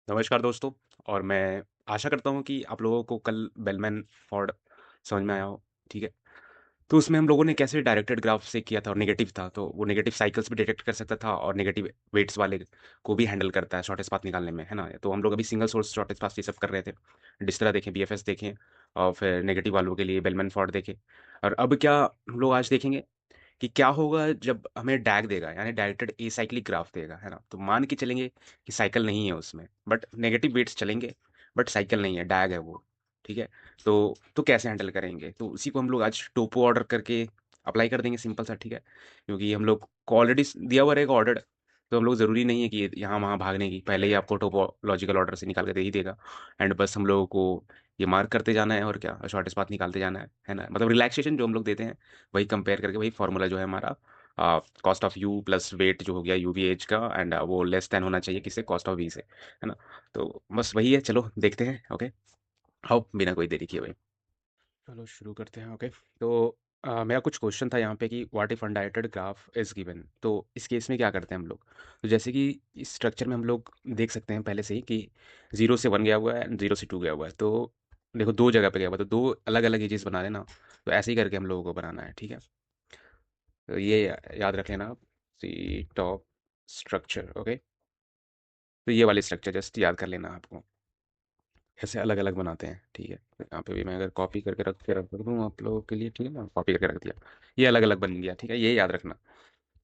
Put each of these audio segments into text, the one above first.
नमस्कार दोस्तों। और मैं आशा करता हूँ कि आप लोगों को कल बेलमैन फॉर्ड समझ में आया हो। ठीक है। तो उसमें हम लोगों ने कैसे डायरेक्टेड ग्राफ से किया था और नेगेटिव था, तो वो नेगेटिव साइकिल्स भी डिटेक्ट कर सकता था और नेगेटिव वेट्स वाले को भी हैंडल करता है शॉर्टेस्ट पाथ निकालने में, है ना। तो हम लोग अभी सिंगल सोर्स शॉर्टेस्ट पाथ ये सब कर रहे थे। डिस्टरा देखें, बीएफएस देखें, और फिर नेगेटिव वालों के लिए बेलमैन फॉर्ड देखें। और अब क्या हम लोग आज देखेंगे कि क्या होगा जब हमें डैग देगा, यानी डायरेक्टेड एसाइक्लिक ग्राफ देगा, है ना। तो मान के चलेंगे कि साइकिल नहीं है उसमें, बट नेगेटिव वेट्स चलेंगे, बट साइकिल नहीं है, डैग है वो। ठीक है। तो कैसे हैंडल करेंगे, तो उसी को हम लोग आज टोपो ऑर्डर करके अप्लाई कर देंगे, सिंपल सा। ठीक है। क्योंकि हम लोग को ऑलरेडी दिया हुआ रहेगा ऑर्डर, तो हम लोग ज़रूरी नहीं है कि यहाँ वहाँ भागने की, पहले ही आपको टोपोलॉजिकल ऑर्डर से निकाल के दे ही देगा। एंड बस हम लोगों को ये मार्क करते जाना है और क्या, शॉर्टेस्ट पाथ निकालते जाना है ना। मतलब रिलैक्सेशन जो हम लोग देते हैं वही कंपेयर करके, वही फॉर्मूला जो है हमारा, cost of u plus weight जो हो गया यू वी एच का, एंड वो लेस देन होना चाहिए किससे, कॉस्ट ऑफ वी से, है ना। तो बस वही है, चलो देखते हैं। ओके। आओ बिना कोई देरी किए भाई, चलो शुरू करते हैं। ओके। तो मेरा कुछ क्वेश्चन था यहाँ पे कि what if undirected graph is given, तो इस केस में क्या करते हैं हम लोग। तो जैसे कि इस स्ट्रक्चर में हम लोग देख सकते हैं पहले से ही कि 0 से 1 गया हुआ है एंड 0 से 2 गया हुआ है। तो देखो, दो जगह पे गया हुआ है, तो दो अलग अलग एजेस बना लेना। तो ऐसे ही करके हम लोगों को बनाना है। ठीक है। तो ये याद रख लेना आप, सी टॉप स्ट्रक्चर। ओके। तो ये वाली स्ट्रक्चर जस्ट याद कर लेना आपको, ऐसे अलग अलग बनाते हैं। ठीक है। तो यहाँ पे भी मैं अगर कॉपी करके रख दूँ आप लोगों के लिए, ठीक है ना, कॉपी करके रख दिया, ये अलग अलग बन गया। ठीक है, ये याद रखना।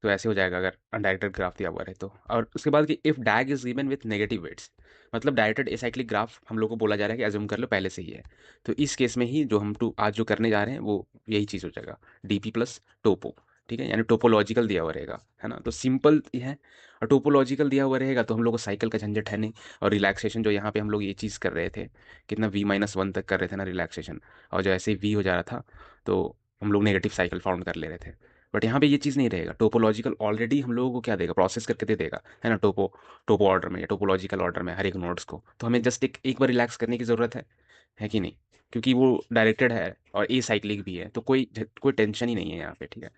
तो ऐसे हो जाएगा अगर अनडायरेक्टेड ग्राफ दिया हुआ रहे तो। और उसके बाद कि if DAG is given with negative weights, मतलब डायरेक्टेड एसाइक्लिक ग्राफ हम लोग को बोला जा रहा है कि अज्यूम कर लो पहले से ही है। तो इस केस में ही जो हम टू आज जो करने जा रहे हैं वो यही चीज़ हो जाएगा, डीपी प्लस टोपो। ठीक है, यानी टोपोलॉजिकल दिया हुआ रहेगा, है ना। तो सिंपल ही है। और टोपोलॉजिकल दिया हुआ रहेगा तो हम लोग को साइकिल का झंझट है नहीं। और रिलैक्सेशन जो यहाँ पे हम लोग ये चीज़ कर रहे थे, कितना V-1 तक कर रहे थे ना रिलैक्सेशन, और जो ऐसे ही वी हो जा रहा था, तो हम लोग नेगेटिव साइकिल फाउंड कर ले रहे थे। बट यहाँ पे ये चीज़ नहीं रहेगा। टोपोलॉजिकल ऑलरेडी हम लोगों को क्या देगा, प्रोसेस करके दे देगा, है ना। टोपो ऑर्डर में या टोपोलॉजिकल ऑर्डर में हर एक नोड्स को, तो हमें जस्ट एक बार रिलैक्स करने की ज़रूरत है कि नहीं। क्योंकि वो डायरेक्टेड है और ए साइक्लिक भी है, तो कोई टेंशन ही नहीं है यहाँ पे। ठीक है।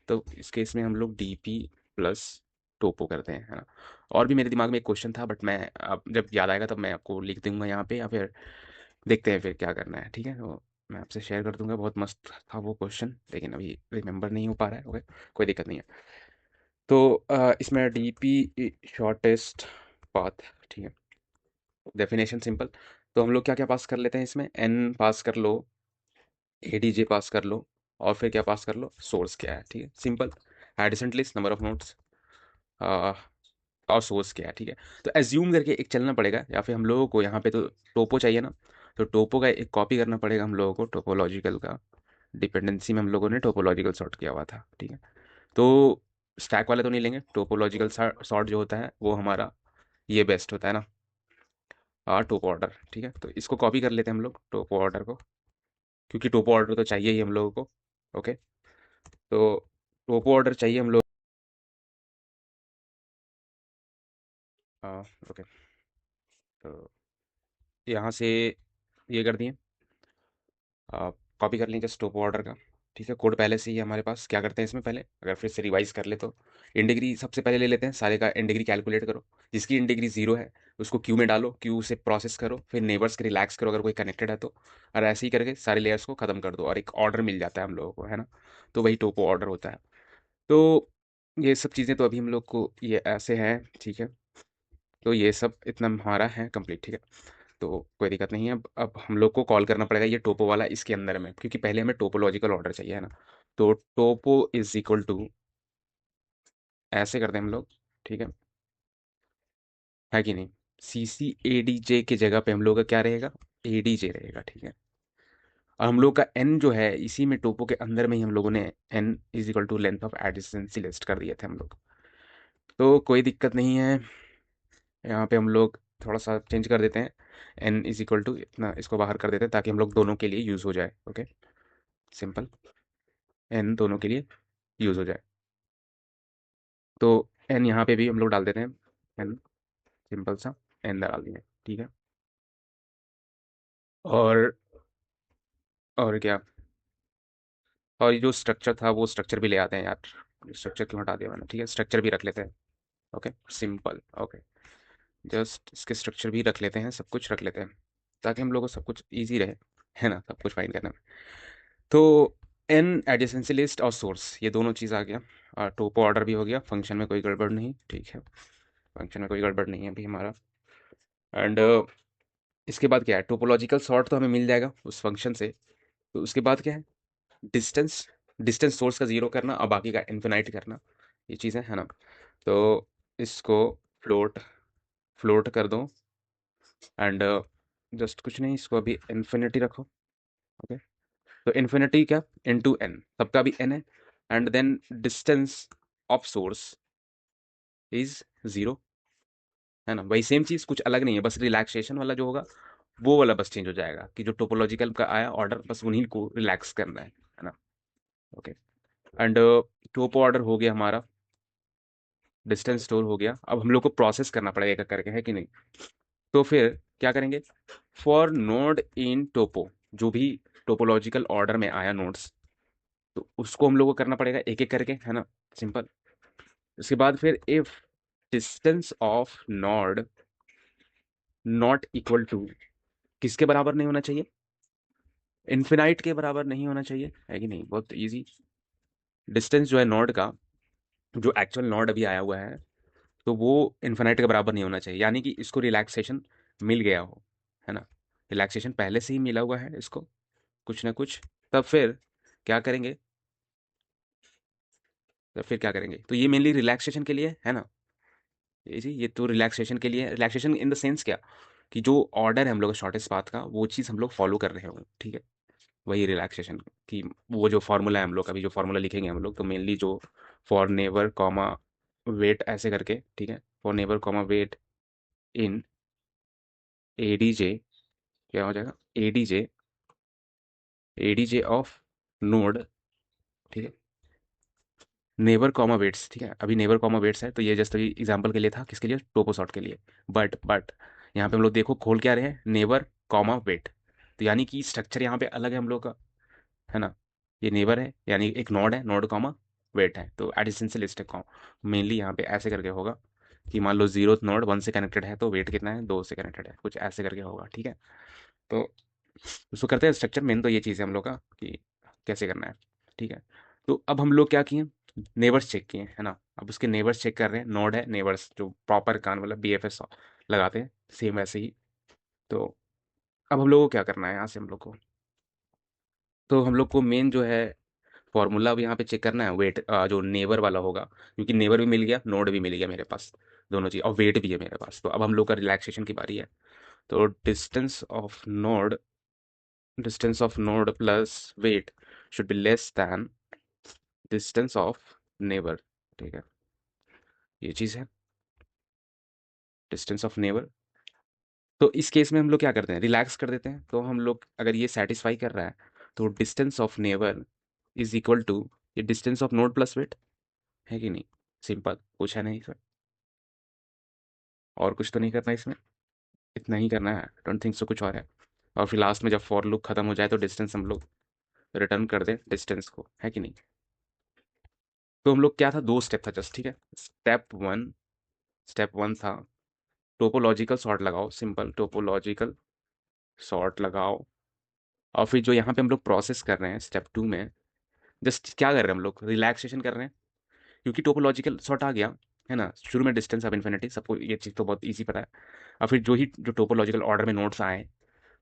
तो इस केस में हम लोग डीपी प्लस टोपो करते हैं, है ना। और भी मेरे दिमाग में एक क्वेश्चन था, बट मैं अब जब याद आएगा तब मैं आपको लिख दूंगा यहाँ पे, या फिर देखते हैं फिर क्या करना है। ठीक है। तो मैं आपसे शेयर कर दूंगा, बहुत मस्त था वो क्वेश्चन, लेकिन अभी रिमेंबर नहीं हो पा रहा है। ओके, कोई दिक्कत नहीं है। तो इसमें डीपी शॉर्टेस्ट पाथ। ठीक है। Definition simple. तो हम लोग क्या क्या पास कर लेते हैं इसमें, एन पास कर लो, एडीजे पास कर लो, और फिर क्या पास कर लो, सोर्स क्या है। ठीक है, simple. Addition list, number of notes, और सोर्स क्या है। ठीक है। तो एज्यूम करके एक चलना पड़ेगा, या फिर हम लोगों को यहाँ पे तो टोपो चाहिए ना, तो टोपो का एक कॉपी करना पड़ेगा हम लोगों को, टोपोलॉजिकल का। डिपेंडेंसी में हम लोगों ने टोपोलॉजिकल सॉर्ट किया हुआ था। ठीक है। तो स्टैक वाले तो नहीं लेंगे, टोपोलॉजिकल सॉर्ट जो होता है वो हमारा ये बेस्ट होता है ना, टोपो ऑर्डर। ठीक है। तो इसको कॉपी कर लेते हैं हम लोग, टोपो ऑर्डर को, क्योंकि टोपो ऑर्डर तो चाहिए ही हम लोगों को। ओके। तो टोपो ऑर्डर चाहिए हम लोग। ओके। तो यहाँ से ये कर दिए, कॉपी कर लें जस्ट टोपो ऑर्डर का। ठीक है, कोड पहले से ही है हमारे पास। क्या करते हैं इसमें पहले, अगर फिर से रिवाइज कर ले तो इन डिग्री सबसे पहले ले लेते हैं, सारे का इन डिग्री कैलकुलेट करो। जिसकी इन डिग्री 0 है उसको क्यू में डालो, क्यू से प्रोसेस करो, फिर नेबर्स के रिलैक्स करो अगर कोई कनेक्टेड है तो। और ऐसे ही करके सारे लेयर्स को खत्म कर दो और एक ऑर्डर मिल जाता है हम लोगों को, है ना। तो वही टोपो ऑर्डर होता है। तो ये सब चीज़ें तो अभी हम लोग को ये ऐसे हैं। ठीक है। तो ये सब इतना हमारा है कंप्लीट। ठीक है। तो कोई दिक्कत नहीं है। अब हम लोग को कॉल करना पड़ेगा ये टोपो वाला इसके अंदर में, क्योंकि पहले हमें टोपोलॉजिकल ऑर्डर चाहिए, है ना। तो टोपो इज इक्वल टू, ऐसे करते हैं हम लोग। ठीक है। है कि नहीं। सी सी ए डी जे के जगह पे हम लोग का क्या रहेगा, ए डी जे रहेगा। ठीक है। और हम लोग का एन जो है इसी में टोपो के अंदर में ही हम लोगों ने N is equal to length of adjacency list कर दिए थे हम लोग। तो कोई दिक्कत नहीं है। यहाँ पे हम लोग थोड़ा सा चेंज कर देते हैं, एन इज इक्वल टू इतना, इसको बाहर कर देते हैं ताकि हम लोग दोनों के लिए यूज़ हो जाए। Okay, simple. एन दोनों के लिए यूज़ हो जाए। तो एन यहाँ पे भी हम लोग डाल देते हैं, एन, सिंपल सा एन डाल दिए। ठीक है। और और क्या, और ये जो स्ट्रक्चर था वो स्ट्रक्चर भी ले आते हैं यार, स्ट्रक्चर क्यों हटा दिया मैंने। ठीक है, स्ट्रक्चर भी रख लेते हैं। Okay, simple. ओके, जस्ट इसके स्ट्रक्चर भी रख लेते हैं, सब कुछ रख लेते हैं ताकि हम लोग को सब कुछ ईजी रहे, है ना, सब कुछ फाइंड करने में। तो एन एडजेसेंसी लिस्ट और सोर्स, ये दोनों चीज़ आ गया, और टोपो ऑर्डर भी हो गया, फंक्शन में कोई गड़बड़ नहीं, ठीक है, फंक्शन में कोई गड़बड़ नहीं है अभी हमारा। एंड इसके बाद क्या है, टोपोलॉजिकल सॉर्ट तो हमें मिल जाएगा उस फंक्शन से। तो उसके बाद क्या है, डिस्टेंस, डिस्टेंस सोर्स का जीरो करना और बाकी का इन्फिनाइट करना, ये चीज़ें है ना। तो इसको फ्लोट फ्लोट कर दो, एंड जस्ट कुछ नहीं, इसको अभी इन्फिनिटी रखो। ओके, तो इन्फिनिटी क्या, इनटू एन, सबका भी एन है, and then distance of source is zero, है ना। वही सेम चीज़, कुछ अलग नहीं है, बस रिलैक्सेशन वाला जो होगा वो वाला बस चेंज हो जाएगा, कि जो टोपोलॉजिकल का आया ऑर्डर बस उन्हीं को रिलैक्स करना है ना। ओके, एंड टोपो ऑर्डर हो गया हमारा, डिस्टेंस स्टोर हो गया, अब हम लोग को प्रोसेस करना पड़ेगा एक एक करके, है कि नहीं। तो फिर क्या करेंगे, फॉर नोड इन टोपो, जो भी टोपोलॉजिकल ऑर्डर में आया नोड्स, तो उसको हम लोग को करना पड़ेगा एक एक करके, है ना, सिंपल। उसके बाद फिर if distance of node not equal to, किसके बराबर नहीं होना चाहिए, इन्फिनाइट के बराबर नहीं होना चाहिए, है कि नहीं, बहुत इजी। डिस्टेंस जो है नोड का, जो एक्चुअल नोड अभी आया हुआ है, तो वो इन्फिनाइट के बराबर नहीं होना चाहिए, यानी कि इसको रिलैक्सेशन मिल गया हो, है ना, रिलैक्सेशन पहले से ही मिला हुआ है इसको कुछ ना कुछ। तब फिर क्या करेंगे, तो ये मेनली रिलैक्सेशन के लिए है ना, ये जी, ये तो रिलैक्सेशन के लिए, रिलैक्सेशन इन द सेंस क्या, कि जो ऑर्डर है हम लोग का शॉर्टेस्ट पाथ का, वो चीज़ हम लोग फॉलो कर रहे हो, ठीक है, वही रिलैक्सेशन की। वो जो फॉर्मूला है हम लोग का, अभी जो फॉर्मूला लिखेंगे हम लोग, तो मेनली जो फॉर नेवर कॉमा वेट ऐसे करके, ठीक है, for neighbour comma weight in adj, क्या हो जाएगा, एडीजे, एडीजे ऑफ नोड, ठीक है, नेबर कॉमा वेट्स, ठीक है, अभी नेबर कॉमा वेट्स है, तो ये जस्ट अभी एग्जांपल के लिए था, किसके लिए, टोपोसॉट के लिए। बट यहाँ पे हम लोग देखो खोल क्या रहे हैं, नेबर कॉमा वेट, तो यानी कि स्ट्रक्चर यहाँ पे अलग है हम लोग का, है ना। ये नेबर है, यानी एक नोड है, नोड कॉमा वेट है, तो एडिशन लिस्ट है, मेनली यहाँ पे ऐसे करके होगा कि मान लो जीरो नोड वन से कनेक्टेड है, तो वेट कितना है, दो से कनेक्टेड है, कुछ ऐसे करके होगा, ठीक है। तो उसको करते हैं स्ट्रक्चर, मेन तो ये चीज़ है हम लोग का कि कैसे करना है, ठीक है। तो अब हम लोग क्या किए, नेबर्स चेक किए, है ना, अब उसके नेबर्स चेक कर रहे हैं, नोड है नेबर्स, जो प्रॉपर कान वाला BFS लगाते हैं सेम वैसे ही। तो अब हम लोग को क्या करना है, यहाँ से हम लोग को, तो हम लोग को मेन जो है फॉर्मूला अब यहाँ पे चेक करना है, वेट जो नेबर वाला होगा, क्योंकि नेबर भी मिल गया, नोड भी मिल गया मेरे पास, दोनों चीज़, और वेट भी है मेरे पास। तो अब हम लोग का रिलैक्सेशन की बारी है। तो distance of node plus weight should be less than distance of neighbour, ठीक है, ये चीज़ है, डिस्टेंस ऑफ नेबर। तो इस केस में हम लोग क्या करते हैं, रिलैक्स कर देते हैं, तो हम लोग अगर ये सेटिस्फाई कर रहा है, तो distance of neighbour is equal to ये distance of node plus weight, है कि नहीं, सिंपल, कुछ है नहीं सर, और कुछ तो नहीं करना इसमें, इतना ही करना है, डोंट थिंक सो कुछ और है। और फिर लास्ट में जब फॉर लूप खत्म हो जाए, तो डिस्टेंस हम लोग रिटर्न कर दें डिस्टेंस को, है कि नहीं। तो हम लोग क्या था, दो स्टेप था जस्ट, ठीक है। स्टेप वन था टोपोलॉजिकल सॉर्ट लगाओ, सिंपल टोपोलॉजिकल सॉर्ट लगाओ। और फिर जो यहाँ पे हम लोग प्रोसेस कर रहे हैं स्टेप 2 में, जस्ट क्या कर रहे हैं हम लोग, रिलैक्सेशन कर रहे हैं, क्योंकि टोपोलॉजिकल सॉर्ट आ गया, है ना, शुरू में डिस्टेंस ऑफ इन्फिनिटी, सबको ये चीज़ तो बहुत ईजी पता है। और फिर जो टोपोलॉजिकल ऑर्डर में नोड्स आए,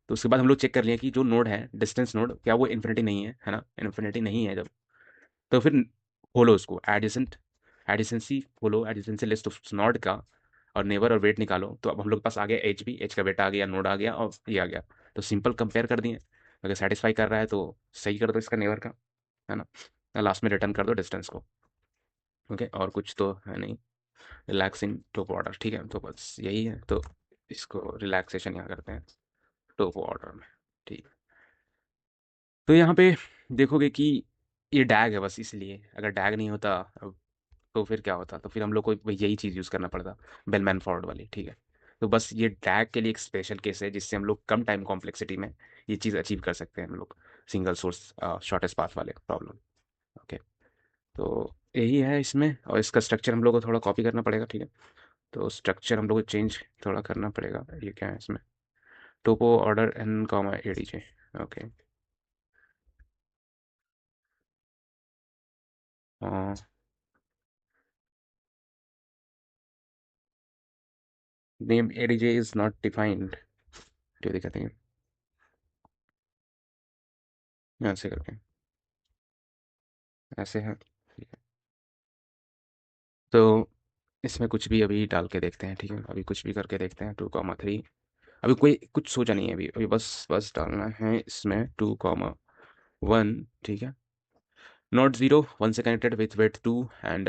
तो उसके बाद हम लोग चेक कर लिए कि जो नोड है डिस्टेंस नोड, क्या वो इन्फिनिटी नहीं है ना, इन्फिनिटी नहीं है जब, तो फिर खोलो उसको, एडिसेंसी खोलो, एडिसेंसी लिस्ट उस नोड का, और नेबर और वेट निकालो। तो अब हम लोग के पास आ गया एच भी, एच का वेट आ गया, नोड आ गया, और ये आ गया। तो सिंपल कंपेयर कर दिए, अगर सेटिस्फाई कर रहा है तो सही कर दो इसका नेबर का, है ना, लास्ट में रिटर्न कर दो डिस्टेंस को। ओके, और कुछ तो है नहीं, रिलैक्सिंग टोप ऑर्डर, ठीक है, तो बस यही है। तो इसको रिलैक्सेशन यहाँ करते हैं टोप ऑर्डर में, ठीक। तो यहाँ पे देखोगे कि ये डैग है, बस इसलिए, अगर डैग नहीं होता तो फिर क्या होता, तो फिर हम लोग को यही चीज़ यूज़ करना पड़ता, बेलमैन फॉर्ड वाली, ठीक है। तो बस ये डैग के लिए एक स्पेशल केस है, जिससे हम लोग कम टाइम कॉम्प्लेक्सिटी में ये चीज़ अचीव कर सकते हैं हम लोग, सिंगल सोर्स शॉर्टेस्ट पाथ वाले प्रॉब्लम। ओके, तो यही है इसमें, और इसका स्ट्रक्चर हम लोग को थोड़ा कॉपी करना पड़ेगा, ठीक है। तो स्ट्रक्चर हम लोग को चेंज थोड़ा करना पड़ेगा। ये क्या है इसमें, topo order N comma ADJ. Okay. Name ADJ is not defined, जो दिखाते हैं यहाँ से करके ऐसे है। ठीक है। तो इसमें कुछ भी अभी डाल के देखते हैं, ठीक है, अभी कुछ भी करके देखते हैं। 2,3, अभी कोई कुछ सोचा नहीं है, अभी अभी बस डालना है इसमें 2,1। ठीक है। नोड 0 1 से connected with weight 2, and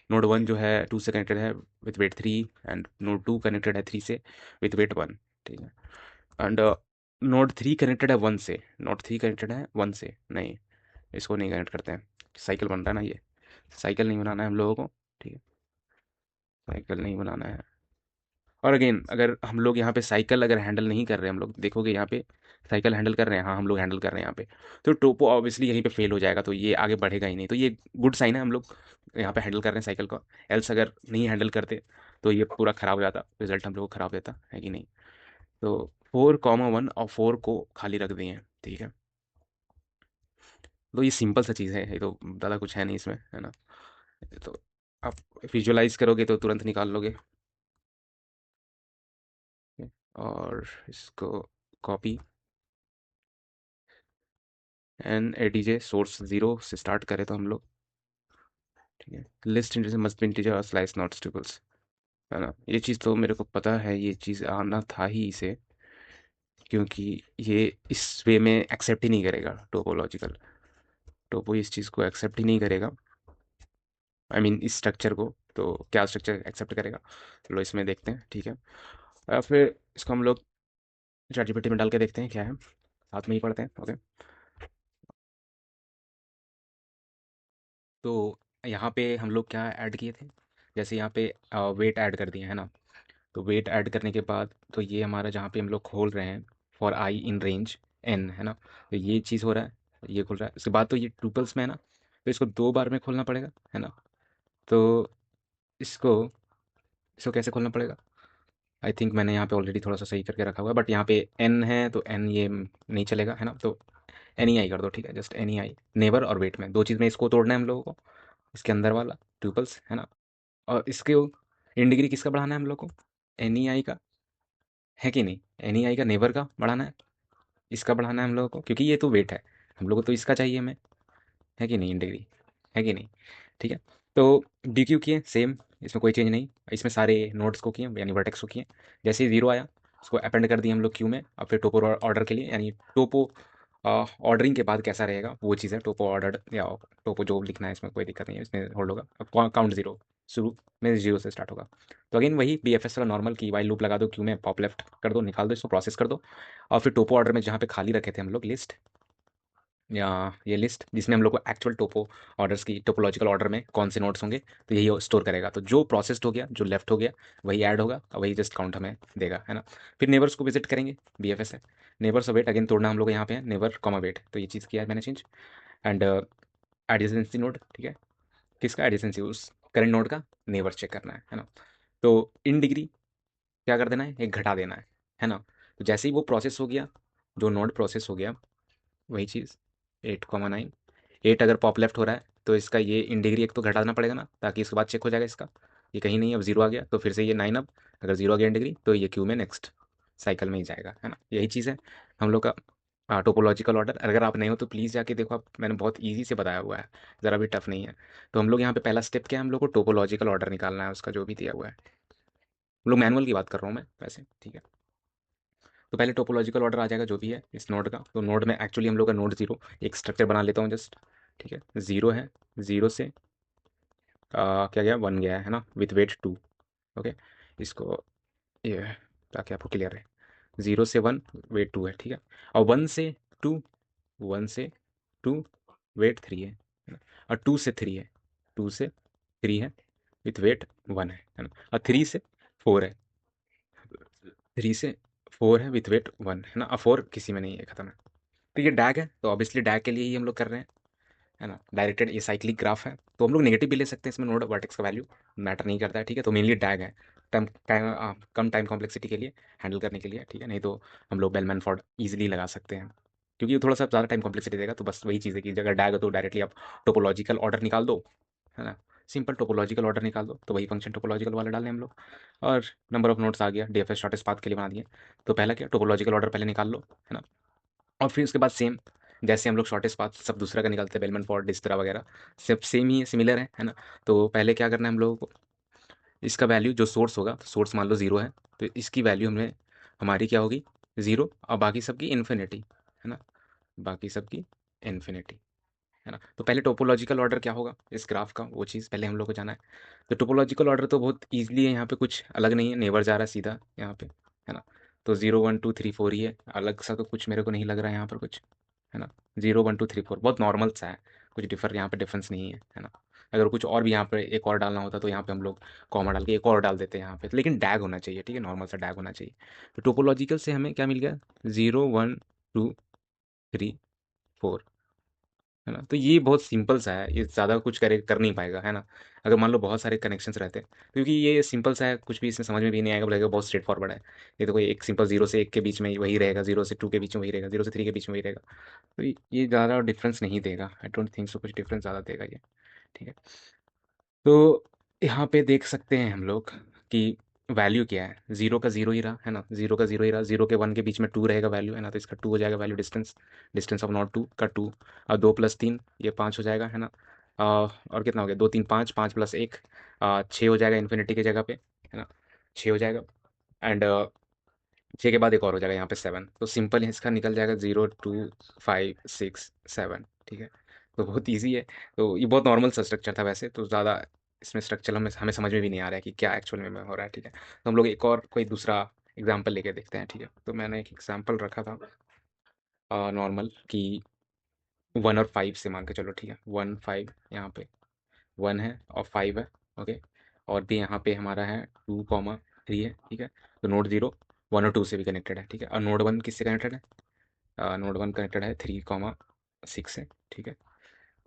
node 1 जो है 2 से कनेक्टेड है with weight 3, and node 2 connected है 3 से विथ वेट 1। ठीक है। एंड नोड 3 कनेक्टेड है 1 से, नोड 3 कनेक्टेड है 1 से, नहीं, इसको नहीं कनेक्ट करते हैं। साइकिल बन रहा है ना ये, साइकिल नहीं बनाना है हम लोगों को। ठीक है, साइकिल नहीं बनाना है। और अगेन अगर हम लोग यहाँ पे साइकिल अगर हैंडल नहीं कर रहे हैं, हम लोग देखोगे यहाँ पे साइकिल हैंडल कर रहे हैं, हाँ हम लोग हैंडल कर रहे हैं यहाँ पे, तो टोपो ऑब्वियसली यहीं पे फेल हो जाएगा, तो ये आगे बढ़ेगा ही नहीं। तो ये गुड साइन है, हम लोग यहाँ पे हैंडल कर रहे हैं साइकिल को। एल्स अगर नहीं हैंडल करते तो ये पूरा खराब हो जाता, रिजल्ट हम लोग को खराब देता है कि नहीं। तो 4,1 और 4 को खाली रख दिए हैं। ठीक है। तो ये सिंपल सा चीज़ है, ये तो ज़्यादा कुछ है नहीं इसमें, है ना। तो आप विजुअलाइज करोगे तो तुरंत निकाल लोगे। और इसको copy, n a d j source 0 से स्टार्ट करें तो हम लोग, ठीक है, list integer must be integer और स्लाइस नॉट ट्रिपल्स, है ना। ये चीज़ तो मेरे को पता है, ये चीज़ आना था ही इसे, क्योंकि ये इस वे में एक्सेप्ट ही नहीं करेगा टोपोलॉजिकल, टोपो इस चीज़ को एक्सेप्ट ही नहीं करेगा, आई मीन इस स्ट्रक्चर को। तो क्या स्ट्रक्चर एक्सेप्ट करेगा, चलो इसमें देखते हैं। ठीक है। और फिर इसको हम लोग चैटजीपीटी में डाल के देखते हैं क्या है, साथ में ही पढ़ते हैं। ओके। तो यहाँ पे हम लोग क्या ऐड किए थे, जैसे यहाँ पे वेट ऐड कर दिए है ना। तो वेट ऐड करने के बाद तो ये हमारा जहाँ पे हम लोग खोल रहे हैं for i in range n, है ना, तो ये चीज़ हो रहा है, ये खोल रहा है। उसके बाद तो ये ट्रूपल्स में है ना, तो इसको 2 बार में खोलना पड़ेगा, है ना। तो इसको इसको कैसे खोलना पड़ेगा, आई थिंक मैंने यहाँ पे ऑलरेडी थोड़ा सा सही करके रखा हुआ है, बट यहाँ पे एन है तो एन ये नहीं चलेगा, है ना। तो एन ई आई कर दो, ठीक है, जस्ट एन ई आई, नेबर और वेट में 2 चीज़ में इसको तोड़ना है हम लोगों को, इसके अंदर वाला ट्यूपल्स, है ना। और इसके इन डिग्री किसका बढ़ाना है हम लोग को, एन ई आई का, है कि नहीं, एन ई आई का नेबर का बढ़ाना है, इसका बढ़ाना है हम लोगों को, क्योंकि ये तो वेट है, हम लोग को तो इसका चाहिए हमें, है कि नहीं, इन डिग्री, है कि नहीं। ठीक है। तो डी क्यू किए सेम, इसमें कोई चेंज नहीं, इसमें सारे नोड्स को किए यानी वर्टेक्स को किए। जैसे ही 0 आया उसको अपेंड कर दिए हम लोग क्यू में, और फिर टोपो ऑर्डर के लिए, यानी टोपो ऑर्डरिंग के बाद कैसा रहेगा वो चीज़ है, टोपो ऑर्डर या टोपो जो लिखना है इसमें कोई दिक्कत नहीं है, इसमें होल्ड होगा। अब काउंट 0 शुरू में 0 से स्टार्ट होगा। तो अगेन वही बी एफ एस का नॉर्मल की वाइल लूप लगा दो, क्यू में पॉप लेफ्ट कर दो, निकाल दो, इसको प्रोसेस कर दो। और फिर टोपो ऑर्डर में जहाँ पे खाली रखे थे हम लोग लिस्ट, या ये लिस्ट जिसमें हम लोग को एक्चुअल टोपो ऑर्डर्स की टोपोलॉजिकल ऑर्डर में कौन से नोट्स होंगे, तो यही स्टोर करेगा। तो जो प्रोसेस्ड हो गया, जो लेफ्ट हो गया, वही ऐड होगा और वही जस्ट काउंट हमें देगा, है ना। फिर नेबर्स को विजिट करेंगे, बी एफ एस है, नेबर्स और वेट अगेन तोड़ना हम लोग को यहाँ पे है, नेबर कॉमा वेट, तो ये चीज़ किया है मैंने चेंज। एंड एडजेंसी नोड, ठीक है, किसका एडजेंसी, उस करेंट नोड का नेबर चेक करना है ना। तो इन डिग्री क्या कर देना है, एक घटा देना है ना। तो जैसे ही वो प्रोसेस हो गया, जो नोड प्रोसेस हो गया, वही चीज़ 8,9, 8 अगर पॉप लेफ्ट हो रहा है तो इसका ये इन डिग्री एक तो घटाना पड़ेगा ना, ताकि इसके बाद चेक हो जाएगा इसका, ये कहीं नहीं, अब 0 आ गया तो फिर से ये 9, अब अगर 0 आ गया इन डिग्री तो ये क्यू में नेक्स्ट साइकिल में ही जाएगा, है ना। यही चीज़ है हम लोग का टोपोलॉजिकल ऑर्डर। अगर आप नहीं हो तो प्लीज़ जाके देखो, आप मैंने बहुत ईजी से बताया हुआ है, ज़रा भी टफ नहीं है। तो हम लोग यहाँ पे पहला स्टेप क्या है, हम लोग को टोपोलॉजिकल ऑर्डर निकालना है उसका जो भी दिया हुआ है, हम लोग मैनुअल की बात कर रहा हूँ मैं वैसे, ठीक है। तो पहले टोपोलॉजिकल ऑर्डर आ जाएगा जो भी है इस नोड का। तो नोड में एक्चुअली हम लोग का नोड 0, एक स्ट्रक्चर बना लेता हूँ जस्ट, ठीक है, 0 है, 0 से क्या गया, 1 गया है ना, विथ वेट 2। ओके। इसको ये ताकि आपको क्लियर है, 0 से 1 वेट 2 है, ठीक है। और 1 से 2, 1 से 2 वेट 3 है ना। और 2 से 3 है, 2 से 3 है विथ वेट 1 है ना। और 3 से 4 है, 3 से 4 है विथ वेट 1 है ना। और 4 किसी में नहीं है, खत्म है। तो ये डैग है, तो ऑब्वियसली डैग के लिए ही हम लोग कर रहे हैं, है ना। डायरेक्टेड ये साइक्लिक ग्राफ है, तो हम लोग नेगेटिव भी ले सकते हैं इसमें, नोड वर्टेक्स का वैल्यू मैटर नहीं करता है, ठीक है। तो मेनली डैग है, कम टाइम कॉम्प्लेक्सिटी के लिए हैंडल करने के लिए, ठीक है। नहीं तो हम लोग बेलमैन फॉर्ड ईजिली लगा सकते हैं, क्योंकि वो थोड़ा सा ज़्यादा टाइम कॉम्प्लेक्सिटी देगा। तो बस वही चीज़ है कि अगर डैग हो तो डायरेक्टली आप टोपोलॉजिकल ऑर्डर निकाल दो, है ना। सिंपल टोपोलॉजिकल ऑर्डर निकाल दो, तो वही फंक्शन टोपोलॉजिकल वाला डालें हम लोग। और नंबर ऑफ नोड्स आ गया, डीएफएस शॉर्टेस्ट पाथ के लिए बना दिए। तो पहला क्या, टोपोलॉजिकल ऑर्डर पहले निकाल लो, है ना। और फिर उसके बाद सेम जैसे हम लोग शॉर्टेस्ट पाथ सब दूसरा का निकालते हैं, बेलमैन फॉर्ड डिस्त्रा वगैरह, सब सेम ही है, सिमिलर है ना। तो पहले क्या करना है हम लोगों को, इसका वैल्यू जो सोर्स होगा, तो सोर्स मान लो 0 है, तो इसकी वैल्यू हमें हमारी क्या होगी, 0, और बाकी सबकी इन्फिनिटी, है ना। बाकी सबकी इन्फिनिटी, है ना। तो पहले टोपोलॉजिकल ऑर्डर क्या होगा इस ग्राफ का, वो चीज़ पहले हम लोग को जाना है। तो टोपोलॉजिकल ऑर्डर तो बहुत ईजिली है, यहाँ पे कुछ अलग नहीं है, नेवर जा रहा है सीधा यहाँ पे, है ना। तो 0 1 2 3 4 ही है, अलग सा तो कुछ मेरे को नहीं लग रहा है यहाँ पर कुछ, है ना। 0 1 2 3 4 बहुत नॉर्मल सा है, कुछ यहाँ पे डिफरेंस नहीं है ना। अगर कुछ और भी यहाँ पे एक और डालना होता तो यहाँ पे हम लोग कॉमा डाल के एक और डाल देते हैं यहाँ पे, लेकिन डैग होना चाहिए, ठीक है, नॉर्मल सा डैग होना चाहिए। तो टोपोलॉजिकल से हमें क्या मिल गया, 0 1 2 3 4, है ना। तो ये बहुत सिंपल सा है, ये ज़्यादा कुछ कर नहीं पाएगा, है ना। अगर मान लो बहुत सारे कनेक्शंस रहते हैं, क्योंकि ये सिंपल सा है, कुछ भी इसमें समझ में भी नहीं आएगा, बोलेगा बहुत स्ट्रेट फॉरवर्ड है। ये तो कोई एक सिंपल 0 से 1 के बीच में वही रहेगा, 0 से 2 के बीच में वही रहेगा, 0 से 3 के बीच में वही रहेगा। तो ये ज़्यादा डिफरेंस नहीं देगा, आई डोंट थिंक सो कुछ डिफरेंस ज़्यादा देगा ये, ठीक है। तो यहाँ पे देख सकते हैं हम लोग कि वैल्यू क्या है, 0 का 0 ही रहा, है ना। 0 का 0 ही रहा, 0 के 1 के बीच में 2 रहेगा वैल्यू, है ना। तो इसका 2 हो जाएगा value, distance, distance of not 2 का 2, और 2 + 3 ये 5 हो जाएगा, है ना। और कितना हो गया, 2 3 5, 5 + 1 6 हो जाएगा इन्फिनिटी की जगह पे, है ना। 6 हो जाएगा, एंड 6 के बाद एक और हो जाएगा यहाँ पे 7। तो सिंपल इसका निकल जाएगा 0 2 5 6 7, ठीक है। तो बहुत ईजी है। तो ये बहुत नॉर्मल सा स्ट्रक्चर था वैसे, तो ज़्यादा इसमें स्ट्रक्चर हमें समझ में भी नहीं आ रहा है कि क्या एक्चुअल में हो रहा है, ठीक है। तो हम लोग एक और कोई दूसरा एग्जाम्पल लेके देखते हैं, ठीक है। तो मैंने एक एग्जाम्पल रखा था नॉर्मल कि 1 और 5 से मान के चलो, ठीक है। 1 5 यहाँ पे 1 है और 5 है, ओके। और भी यहाँ पे हमारा है 2 3 है, ठीक है। तो नोड 0 1 और 2 से भी कनेक्टेड है, ठीक है। और नोड 1 किससे कनेक्टेड है, नोड 1 कनेक्टेड है 3 6 से, ठीक है।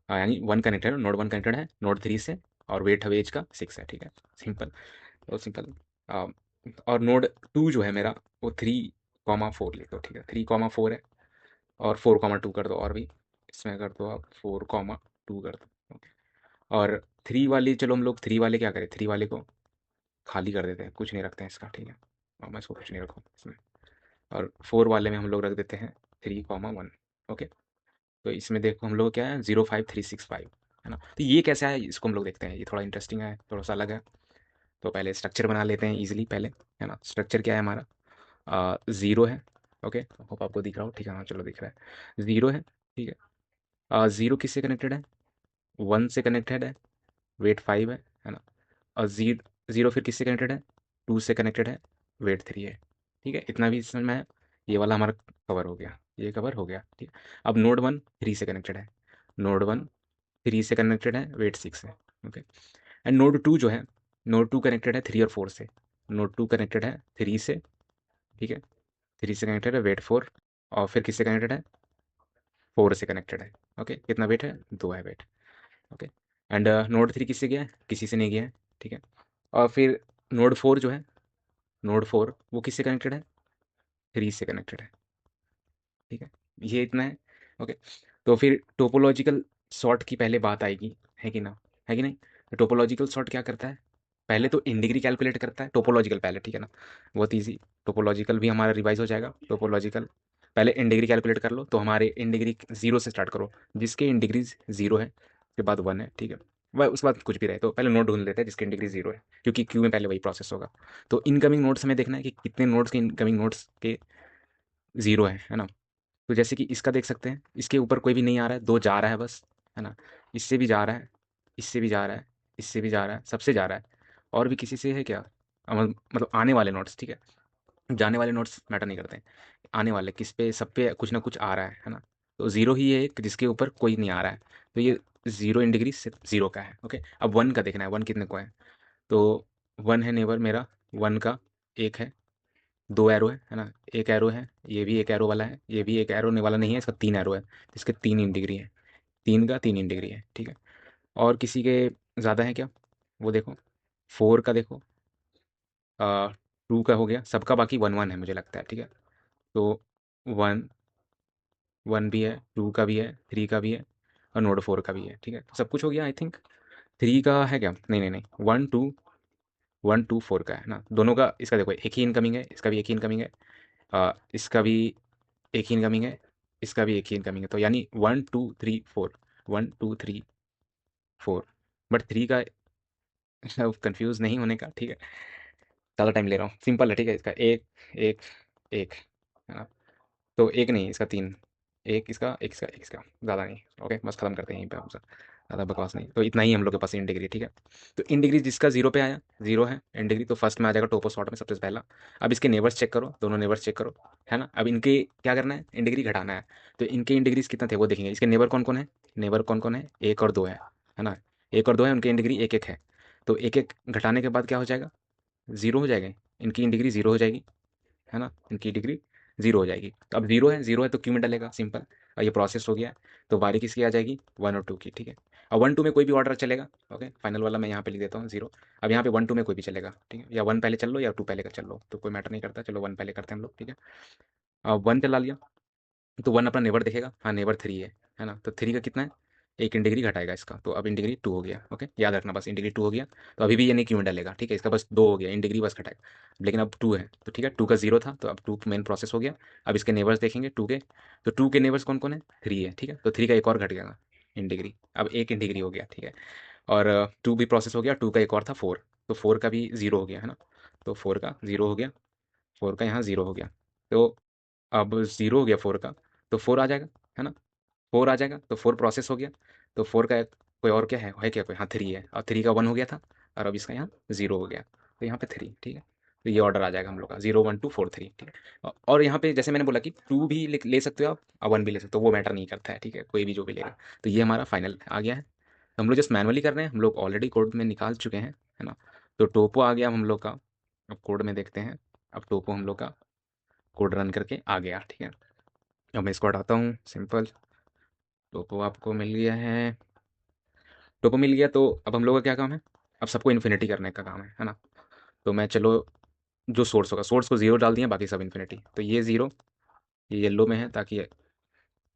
यानी 1 कनेक्टेड है, नोड 1 कनेक्टेड है नोड 3 से, और वेट है एज का 6 है, ठीक है। सिंपल, बहुत सिंपल। और नोड 2 जो है मेरा, वो 3 4 लिख दो, ठीक है। 3 4 है, और 4 2 कर दो, और भी इसमें कर दो आप 4 2 कर दो, ओके। और 3 वाली, चलो हम लोग 3 वाले क्या करें, 3 वाले को खाली कर देते हैं, कुछ नहीं रखते हैं इसका, ठीक है। और मैं इसको कुछ नहीं रखूँ इसमें। और 4 वाले में हम लोग रख देते हैं 3 1, ओके। तो इसमें देखो हम लोग क्या है, 0 5 3 6 5, है ना। तो ये कैसा है इसको हम लोग देखते हैं, ये थोड़ा इंटरेस्टिंग है, थोड़ा सा अलग है। तो पहले स्ट्रक्चर बना लेते हैं ईजिली पहले, है ना। स्ट्रक्चर क्या है हमारा, 0 है, ओके। होप आपको दिख रहा हो, ठीक है, हाँ चलो दिख रहा है, 0 है, ठीक है। 0 किससे कनेक्टेड है, 1 से कनेक्टेड है, वेट 5 है ना। और 0 फिर किससे कनेक्टेड है, 2 से कनेक्टेड है, वेट 3 है, ठीक है। इतना भी समझ में आया, ये वाला हमारा कवर हो गया, ये कवर हो गया, ठीक है। अब नोड 1 3 से कनेक्टेड है, नोड 1 3 से कनेक्टेड है, वेट 6 है, ओके। एंड नोड 2 जो है, नोड 2 कनेक्टेड है 3 और 4 से, नोड 2 कनेक्टेड है 3 से, ठीक है। 3 से कनेक्टेड है, वेट 4, और फिर किससे कनेक्टेड है, 4 से कनेक्टेड है, ओके। कितना वेट है, 2 है वेट, ओके। एंड नोड 3 किससे गया है, किसी से नहीं गया है, ठीक है। और फिर नोड 4 जो है, नोड 4 वो किससे कनेक्टेड है, 3 से कनेक्टेड है, ठीक है। ये इतना है, ओके। तो फिर टोपोलॉजिकल सॉर्ट की पहले बात आएगी, है कि ना, है कि नहीं। तो टोपोलॉजिकल सॉर्ट क्या करता है, पहले तो इन डिग्री कैलकुलेट करता है, टोपोलॉजिकल पहले, ठीक है ना। बहुत ईजी, टोपोलॉजिकल भी हमारा रिवाइज हो जाएगा। टोपोलॉजिकल पहले इन डिग्री कैलकुलेट कर लो, तो हमारे इन डिग्री 0 से स्टार्ट करो, जिसके इन डिग्री 0 है, उसके बाद 1 है, ठीक है। वह उसके बाद कुछ भी रहे, तो पहले नोड ढूंढ लेते हैं जिसकी इन डिग्री 0 है, क्योंकि क्यू में पहले वही प्रोसेस होगा। तो इनकमिंग नोड्स हमें देखना है कि कितने नोड्स के इनकमिंग नोड्स के 0 है ना। तो जैसे कि इसका देख सकते हैं, इसके ऊपर कोई भी नहीं आ रहा है, 2 जा रहा है बस, है ना। इससे भी जा रहा है, इससे भी जा रहा है, इससे भी जा रहा है, सबसे जा रहा है। और भी किसी से है क्या, मतलब आने वाले नोट्स, ठीक है। जाने वाले नोट्स मैटर नहीं करते हैं, आने वाले किस पे, सब पे कुछ ना कुछ आ रहा है ना। तो 0 ही है एक जिसके ऊपर कोई नहीं आ रहा है, तो ये 0 इन डिग्री सिर्फ 0 का है, ओके। अब 1 का देखना है, 1 कितने को है। तो 1 है नेबर मेरा, 1 का एक है, 2 एरो है ना। एक एरो है, ये भी एक एरो वाला है, ये भी एक एरो वाला नहीं है, इसका 3 एरो है, इसके 3 इन डिग्री है, 3 का 3 इन डिग्री है, ठीक है। और किसी के ज़्यादा है क्या, वो देखो, 4 का देखो, 2 का हो गया, सबका बाकी 1 1 है मुझे लगता है, ठीक है। तो 1 1 भी है, 2 का भी है, 3 का भी है और नोड 4 का भी है, ठीक है। तो सब कुछ हो गया आई थिंक। 3 का है क्या? नहीं नहीं नहीं, 1 2 4 का है ना, दोनों का। इसका देखो एक ही इनकमिंग है, इसका भी एक ही इनकमिंग है, इसका भी एक ही इनकमिंग है, इसका भी एक ही इनकमिंग है, तो यानी 1 2 3 4, 1 2 3 4। बट 3 का कंफ्यूज नहीं होने का, ठीक है, ज़्यादा टाइम ले रहा हूँ, सिंपल है, ठीक है। इसका एक एक एक है ना, तो एक नहीं, इसका 3, एक इसका, एक इसका, एक इसका, ज़्यादा नहीं। ओके, बस खत्म करते हैं यहीं पे हमसे, ज़्यादा बकवास नहीं। तो इतना ही हम लोग के पास इन डिग्री, ठीक है। तो इन डिग्री जिसका 0 पे आया, 0 है इन डिग्री, तो फर्स्ट में आ जाएगा टोपो शॉट में सबसे पहला। अब इसके नेबर्स चेक करो, दोनों नेबर्स चेक करो, है ना। अब इनके क्या करना है, इन डिग्री घटाना है। तो इनके इन डिग्रीज कितना थे वो देखेंगे। इसके नेबर कौन कौन है, नेबर कौन कौन है, 1 और 2 है ना। 1 और 2 है, उनके इन डिग्री 1 1 है। तो 1 1 घटाने के बाद क्या हो जाएगा, 0 हो जाएगा। इनकी इन डिग्री 0 हो जाएगी, है ना, इनकी डिग्री 0 हो जाएगी। तो अब 0 है तो क्यों में डलेगा, सिंपल। और ये प्रोसेस हो गया, तो बारी किसकी आ जाएगी, 1 और 2 की, ठीक है। और 1 2 में कोई भी ऑर्डर चलेगा, ओके, फाइनल वाला मैं यहाँ पे लिख देता हूँ 0। अब यहाँ पे 1 2 में कोई भी चलेगा, ठीक है, या 1 पहले चल लो या 2 पहले का चल लो, तो कोई मैटर नहीं करता। चलो 1 पहले करते हैं हम लोग, ठीक है। अब 1 चला लिया, तो 1 अपना नेबर देखेगा, हाँ नेबर 3 है ना। तो 3 का कितना है, एक इन डिग्री घटाएगा इसका, तो अब इन डिग्री 2 हो गया। ओके, याद रखना बस, इन डिग्री 2 हो गया। तो अभी भी ये नहीं क्यों डालेगा, ठीक है, इसका बस 2 हो गया, इन डिग्री बस घटाएगा। लेकिन अब 2 है, तो ठीक है, 2 का 0 था, तो अब 2 मेन प्रोसेस हो गया। अब इसके नेबर्स देखेंगे 2 के, तो 2 के नेबर्स कौन कौन है, 3 है, ठीक है। तो 3 का एक और घट गया इन डिग्री, अब एक इन डिग्री हो गया, ठीक है। और 2 भी प्रोसेस हो गया, 2 का एक और था 4, तो 4 का भी 0 हो गया, है ना। तो 4 का 0 हो गया, 4 का यहाँ 0 हो गया। तो अब 0 हो गया 4 का, तो 4 आ जाएगा, है ना। 4 आ जाएगा, तो 4 प्रोसेस हो गया। तो 4 का कोई और क्या है क्या कोई, हाँ 3 है, और 3 का 1 हो गया था, और अब इसका यहाँ 0 हो गया, तो यहाँ पे 3, ठीक है। तो ये ऑर्डर आ जाएगा हम लोग का 0 1 2 4 3, ठीक है। और यहाँ पे जैसे मैंने बोला कि 2 भी ले सकते हो आप, और 1 भी ले सकते हो, वो मैटर नहीं करता है, ठीक है, कोई भी जो भी लेगा। तो ये हमारा फाइनल आ गया है। हम लोग जस्ट मैनुअली कर रहे हैं, हम लोग ऑलरेडी कोड में निकाल चुके हैं, है ना। तो टोपो आ गया हम लोग का। अब कोड में देखते हैं, अब टोपो हम लोग का कोड रन करके आ गया, ठीक है। अब मैं इसको हटाता हूँ, सिंपल। टोपो आपको मिल गया है, टोपो मिल गया। तो अब हम लोग का क्या काम है, अब सबको इन्फिनिटी करने का काम है ना। तो मैं चलो, जो सोर्स होगा, सोर्स को 0 डाल दिया, बाकी सब इन्फिनिटी। तो ये 0, ये येलो में है, ताकि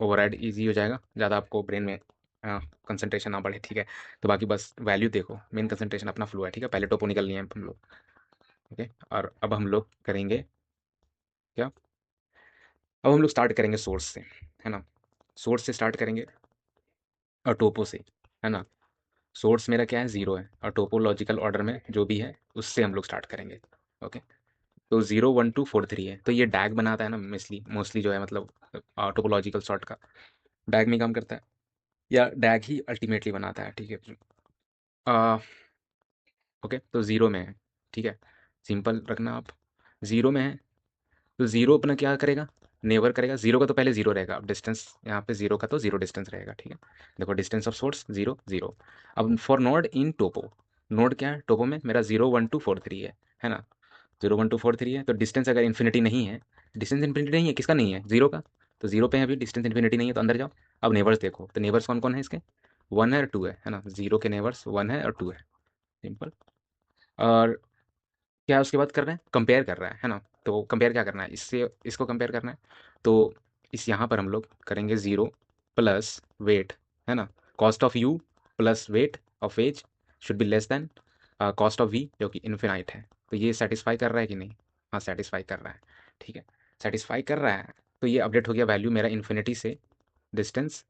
ओवरराइड ईजी हो जाएगा, ज़्यादा आपको ब्रेन में कंसंट्रेशन ना बढ़े, ठीक है। तो बाकी बस वैल्यू देखो, मेन कंसंट्रेशन अपना फ्लो है, ठीक है। पहले टोपो निकल लिए हैं हम लोग, ओके। और अब हम लोग करेंगे क्या, अब हम लोग स्टार्ट करेंगे सोर्स से, है ना। सोर्स से स्टार्ट करेंगे और टोपो से, है ना। सोर्स मेरा क्या है, 0 है, और टोपोलॉजिकल ऑर्डर में जो भी है उससे हम लोग स्टार्ट करेंगे, ओके। तो 0 1 2 4 3 है, तो ये डैग बनाता है ना, मोस्टली मोस्टली जो है, मतलब टोपोलॉजिकल सॉर्ट का डैग में काम करता है, या डैग ही अल्टीमेटली बनाता है, ठीक है। आ, ओके, तो 0 में है, ठीक है, सिंपल रखना आप। 0 में है, तो 0 अपना क्या करेगा, नेवर करेगा। 0 का तो पहले 0 रहेगा, अब डिस्टेंस यहाँ पे 0 का तो 0 डिस्टेंस रहेगा, ठीक है। देखो डिस्टेंस ऑफ सोर्स 0 0। अब for node in Toppo, node क्या है टोपो में मेरा, 0 1 2 4 3 है ना। 0 1 2 4 3 है, तो डिस्टेंस अगर इन्फिनिटी नहीं है, डिस्टेंस इन्फिनिटी नहीं है, किसका नहीं है, 0 का। तो 0 पे है अभी, डिस्टेंस इन्फिनिटी नहीं है, तो अंदर जाओ। अब नेबर्स देखो, तो नेबर्स कौन कौन है इसके, 1 है और 2 है ना। 0 के नेबर्स 1 है और 2 है, सिंपल। और क्या उसके बाद कर रहे हैं, कंपेयर कर रहा है ना। तो कंपेयर क्या करना है, इससे इसको कंपेयर करना है। तो इस यहाँ पर हम लोग करेंगे 0 प्लस वेट, है ना। Cost of u plus weight of edge should be less than cost of v, जो कि इन्फिनाइट है। तो ये सेटिस्फाई कर रहा है कि नहीं, हाँ सेटिस्फाई कर रहा है, ठीक है, सेटिस्फाई कर रहा है। तो ये अपडेट हो गया वैल्यू मेरा इन्फिनिटी से डिस्टेंस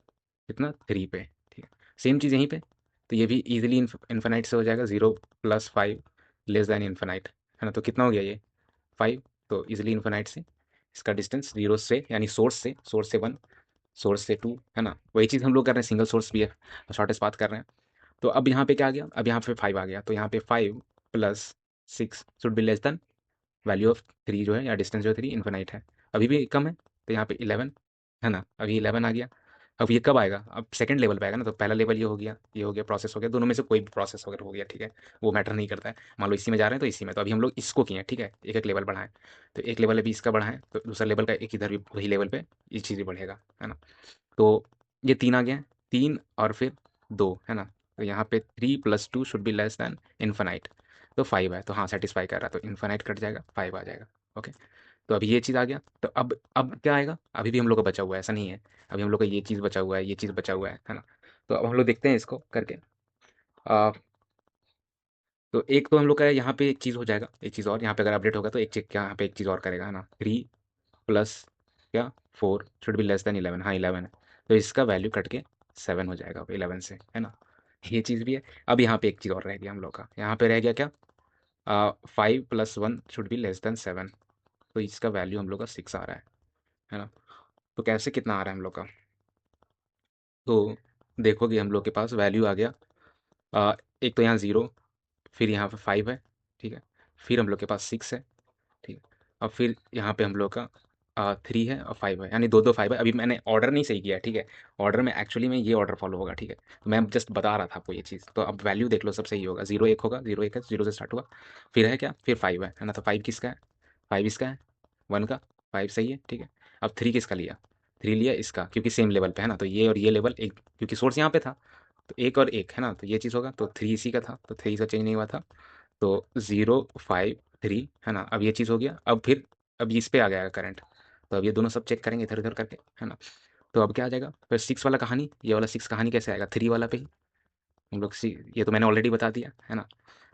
कितना, 3 पे, ठीक है। सेम चीज़ यहीं पे, तो ये भी इजीली इन्फिनाइट से हो जाएगा, 0 प्लस 5 लेस दैन इन्फिनाइट, है ना। तो कितना हो गया ये, 5। तो इजिली इन्फिनाइट से इसका डिस्टेंस 0 से, यानी सोर्स से 1, सोर्स से 2, है ना। वही चीज़ हम लोग कर रहे हैं, सिंगल सोर्स भी है, शॉर्टेस्ट पाथ कर रहे हैं। तो अब यहाँ पे क्या आ गया, अब यहाँ पे 5 आ गया, तो यहाँ पे 5 plus 6 should be less then value of 3 जो है, या डिस्टेंस जो है 3 इन्फिनाइट है, अभी भी कम है, तो यहाँ पे 11, है ना। अभी 11 आ गया। अब ये कब आएगा, अब सेकंड लेवल पे आएगा ना। तो पहला लेवल ये हो गया, ये हो गया, प्रोसेस हो गया, दोनों में से कोई भी प्रोसेस अगर हो गया, ठीक है, वो मैटर नहीं करता है। मान लो इसी में जा रहे हैं तो इसी में, तो अभी हम लोग इसको किए हैं, ठीक है, एक एक लेवल बढ़ाएं। तो एक लेवल अभी इसका बढ़ाएं, तो दूसरा लेवल का एक इधर भी वही लेवल पे ये चीज़ भी बढ़ेगा, है ना। तो ये 3 आ गया, 3 और फिर 2, है ना। तो यहाँ पे 3 + 2 should be less then infinite. तो 5 है, तो हाँ सेटिस्फाई कर रहा है, तो इन्फिनाइट कट जाएगा, 5 आ जाएगा। ओके, तो अभी ये चीज़ आ गया, तो अब क्या आएगा, अभी भी हम लोग का बचा हुआ है, ऐसा नहीं है, अभी हम लोग का ये चीज़ बचा हुआ है, ये चीज़ बचा हुआ है ना। तो अब हम लोग देखते हैं इसको करके। आ, तो एक तो हम लोग का यहाँ पे एक चीज़ हो जाएगा, एक चीज़ और यहाँ पे अगर अपडेट होगा तो एक चेक क्या यहाँ पे एक चीज़ और करेगा, है ना। 3 प्लस क्या 4 शुड बी लेस देन 11, हाँ 11 है, तो इसका वैल्यू कट के 7 हो जाएगा 11 से, है ना। ये चीज़ भी है। अब यहाँ पे एक चीज़ और रह गया हम लोग का, यहाँ पे रह गया क्या, 5 + 1 शुड बी लेस देन 7, तो इसका वैल्यू हम लोग का 6 आ रहा है ना। तो कैसे कितना आ रहा है हम लोग का, तो देखोगे हम लोग के पास वैल्यू आ गया, एक तो यहाँ 0, फिर यहाँ पे 5 है, ठीक है, फिर हम लोग के पास 6 है, ठीक है, और फिर यहाँ पे हम लोग का 3 है और 5 है, यानी दो दो 5 है। अभी मैंने ऑर्डर नहीं सही किया है, ठीक है, ऑर्डर में एक्चुअली में ये ऑर्डर फॉलो होगा, ठीक है, तो मैं जस्ट बता रहा था आपको ये चीज़। तो अब वैल्यू देख लो, सब सही होगा, 0 1 होगा, 0 1 है, 0 से स्टार्ट हुआ, फिर है क्या, फिर 5 है ना, तो 5 किसका है, 5 इसका है, 1 का, 5 सही है, ठीक है। अब 3 किसका लिया, 3 लिया इसका, क्योंकि सेम लेवल पे है ना, तो ये और ये लेवल एक, क्योंकि सोर्स यहाँ पे था, तो एक और एक है ना, तो ये चीज़ होगा, तो 3 इसी का था, तो 3 का चेंज नहीं हुआ था, तो 0 5 3 है ना। अब ये चीज़ हो गया, अब फिर अब इस पे आ गया करंट, तो अब ये दोनों सब चेक करेंगे इधर उधर करके, है ना। तो अब क्या आ जाएगा, फिर 6 वाला कहानी, ये वाला 6 कहानी कैसे आएगा, 3 वाला पे ही हम लोग ये तो मैंने ऑलरेडी बता दिया, है ना।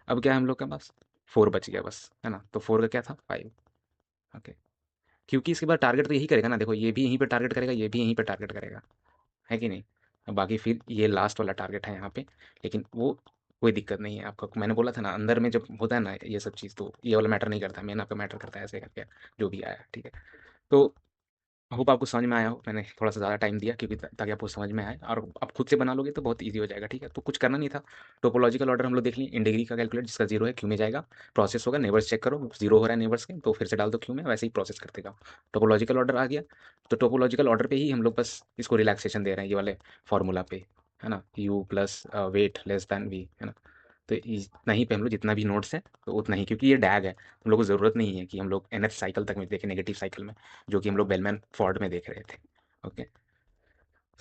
अब क्या है हम लोग के पास, 4 बच गया बस, है ना, तो 4 का क्या था, 5। ओके, क्योंकि इसके बाद टारगेट तो यही करेगा ना, देखो ये भी यहीं पे टारगेट करेगा, ये भी यहीं पे टारगेट करेगा, है कि नहीं। अब बाकी फिर ये लास्ट वाला टारगेट है यहाँ पे, लेकिन वो कोई दिक्कत नहीं है आपको, मैंने बोला था ना अंदर में जब होता है ना ये सब चीज़, तो ये वाला मैटर नहीं करता, मेन आपका मैटर करता है ऐसे करके जो भी आया, ठीक है। तो होप आपको समझ में आया हो, मैंने थोड़ा सा ज़्यादा टाइम दिया क्योंकि ताकि आपको समझ में आए, और आप खुद से बना लोगे तो बहुत ईजी हो जाएगा, ठीक है। तो कुछ करना नहीं था, टोपोलॉजिकल ऑर्डर हम लोग देख लिए, इन डिग्री का कैलकुलेट, जिसका 0 है क्यू में जाएगा, प्रोसेस होगा, नेबर्स चेक करो 0 हो रहा है नेबर्स के, तो फिर से डाल दो क्यू में, वैसे ही प्रोसेस करते जाओ। टोपोलॉजिकल ऑर्डर आ गया, तो टोपोलॉजिकल ऑर्डर पे ही हम लोग बस इसको रिलैक्सेशन दे रहे हैं, ये वाले फॉर्मूला पे, है ना, u plus weight less than v, है ना। तो इतना ही पे हम लोग जितना भी नोट्स है तो उतना ही, क्योंकि ये डैग है, हम लोग को ज़रूरत नहीं है कि हम लोग nth साइकिल तक में देखें, नेगेटिव साइकिल में, जो कि हम लोग बेलमैन फॉर्ड में देख रहे थे। ओके,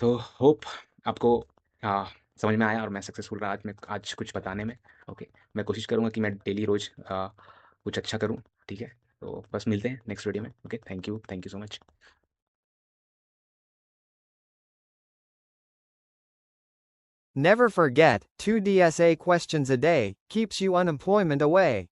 तो होप आपको आ, समझ में आया और मैं सक्सेसफुल रहा आज कुछ बताने में। ओके, मैं कोशिश करूँगा कि मैं डेली रोज़ कुछ अच्छा करूँ, ठीक है। तो बस मिलते हैं नेक्स्ट वीडियो में। Okay, thank you so much. Never forget, 2 DSA questions a day keeps you unemployment away.